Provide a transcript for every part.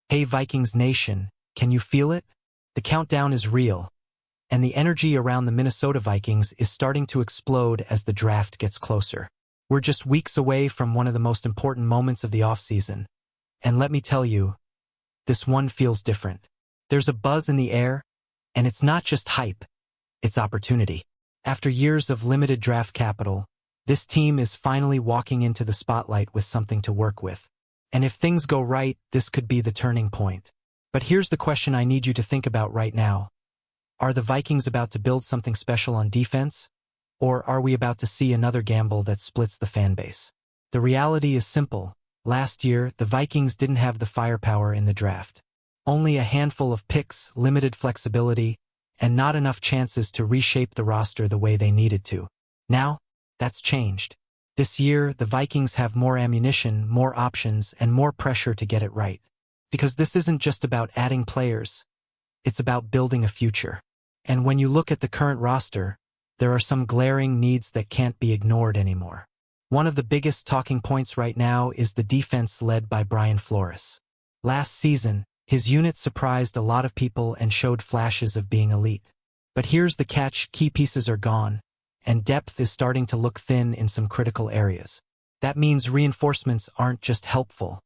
Hey Vikings Nation, can you feel it? The countdown is real, and the energy around the Minnesota Vikings is starting to explode as the draft gets closer. We're just weeks away from one of the most important moments of the offseason, and let me tell you, this one feels different. There's a buzz in the air, and it's not just hype, it's opportunity. After years of limited draft capital, this team is finally walking into the spotlight with something to work with. And if things go right, this could be the turning point. But here's the question I need you to think about right now. Are the Vikings about to build something special on defense? Or are we about to see another gamble that splits the fan base? The reality is simple. Last year, the Vikings didn't have the firepower in the draft. Only a handful of picks, limited flexibility, and not enough chances to reshape the roster the way they needed to. Now, that's changed. This year, the Vikings have more ammunition, more options, and more pressure to get it right. Because this isn't just about adding players, it's about building a future. And when you look at the current roster, there are some glaring needs that can't be ignored anymore. One of the biggest talking points right now is the defense led by Brian Flores. Last season, his unit surprised a lot of people and showed flashes of being elite. But here's the catch: key pieces are gone, and depth is starting to look thin in some critical areas. That means reinforcements aren't just helpful,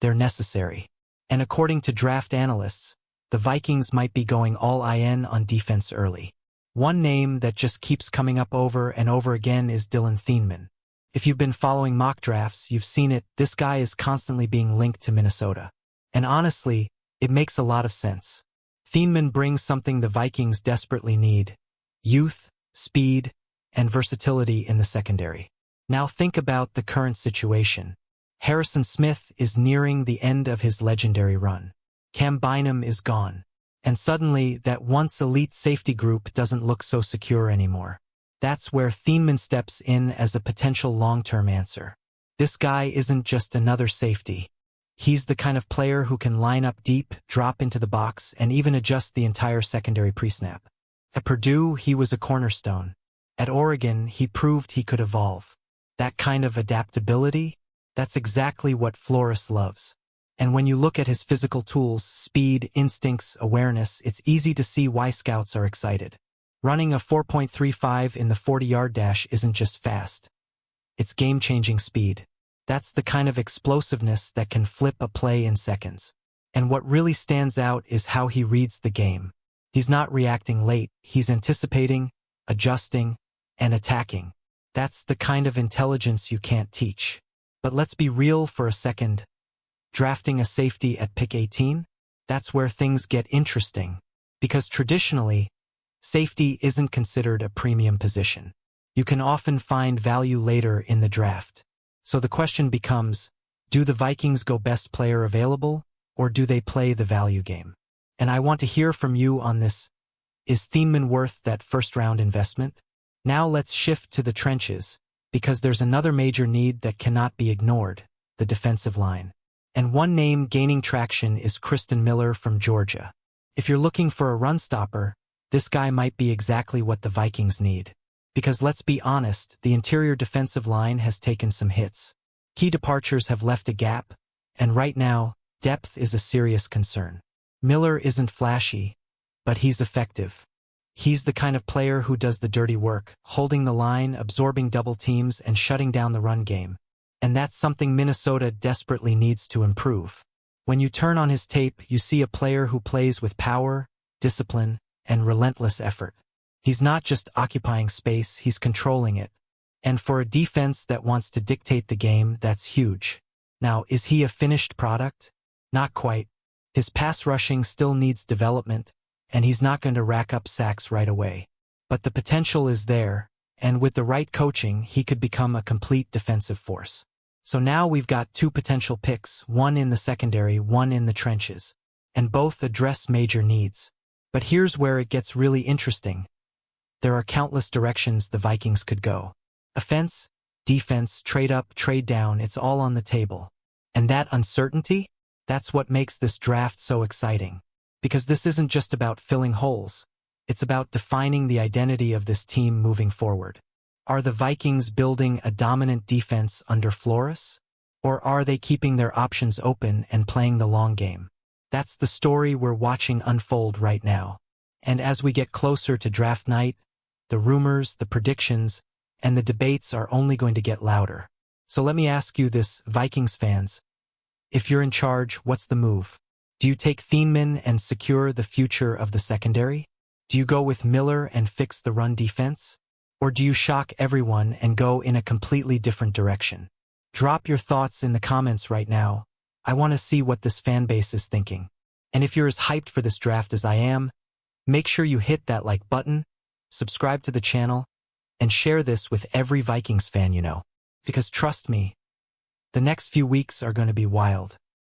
they're necessary. And according to draft analysts, the Vikings might be going all in on defense early. One name that just keeps coming up over and over again is Dylan Thieneman. If you've been following mock drafts, you've seen it. This guy is constantly being linked to Minnesota. And honestly, it makes a lot of sense. Thieneman brings something the Vikings desperately need: youth, speed, and versatility in the secondary. Now think about the current situation. Harrison Smith is nearing the end of his legendary run. Cam Bynum is gone. And suddenly, that once elite safety group doesn't look so secure anymore. That's where Thieneman steps in as a potential long-term answer. This guy isn't just another safety. He's the kind of player who can line up deep, drop into the box, and even adjust the entire secondary pre-snap. At Purdue, he was a cornerstone. At Oregon, he proved he could evolve. That kind of adaptability, that's exactly what Flores loves. And when you look at his physical tools, speed, instincts, awareness, it's easy to see why scouts are excited. Running a 4.35 in the 40-yard dash isn't just fast. It's game-changing speed. That's the kind of explosiveness that can flip a play in seconds. And what really stands out is how he reads the game. He's not reacting late, he's anticipating, adjusting, and attacking. That's the kind of intelligence you can't teach. But let's be real for a second. Drafting a safety at pick 18? That's where things get interesting. Because traditionally, safety isn't considered a premium position. You can often find value later in the draft. So the question becomes, do the Vikings go best player available, or do they play the value game? And I want to hear from you on this. Is Thieneman worth that first-round investment? Now let's shift to the trenches, because there's another major need that cannot be ignored: the defensive line. And one name gaining traction is Christian Miller from Georgia. If you're looking for a run stopper, this guy might be exactly what the Vikings need. Because let's be honest, the interior defensive line has taken some hits. Key departures have left a gap, and right now, depth is a serious concern. Miller isn't flashy, but he's effective. He's the kind of player who does the dirty work, holding the line, absorbing double teams, and shutting down the run game. And that's something Minnesota desperately needs to improve. When you turn on his tape, you see a player who plays with power, discipline, and relentless effort. He's not just occupying space, he's controlling it. And for a defense that wants to dictate the game, that's huge. Now, is he a finished product? Not quite. His pass rushing still needs development, and he's not going to rack up sacks right away. But the potential is there, and with the right coaching, he could become a complete defensive force. So now we've got two potential picks, one in the secondary, one in the trenches, and both address major needs. But here's where it gets really interesting. There are countless directions the Vikings could go. Offense, defense, trade up, trade down, it's all on the table. And that uncertainty? That's what makes this draft so exciting. Because this isn't just about filling holes. It's about defining the identity of this team moving forward. Are the Vikings building a dominant defense under Flores? Or are they keeping their options open and playing the long game? That's the story we're watching unfold right now. And as we get closer to draft night, the rumors, the predictions, and the debates are only going to get louder. So let me ask you this, Vikings fans. If you're in charge, what's the move? Do you take Thieneman and secure the future of the secondary? Do you go with Miller and fix the run defense? Or do you shock everyone and go in a completely different direction? Drop your thoughts in the comments right now. I want to see what this fan base is thinking. And if you're as hyped for this draft as I am, make sure you hit that like button, subscribe to the channel, and share this with every Vikings fan you know. Because trust me, the next few weeks are going to be wild.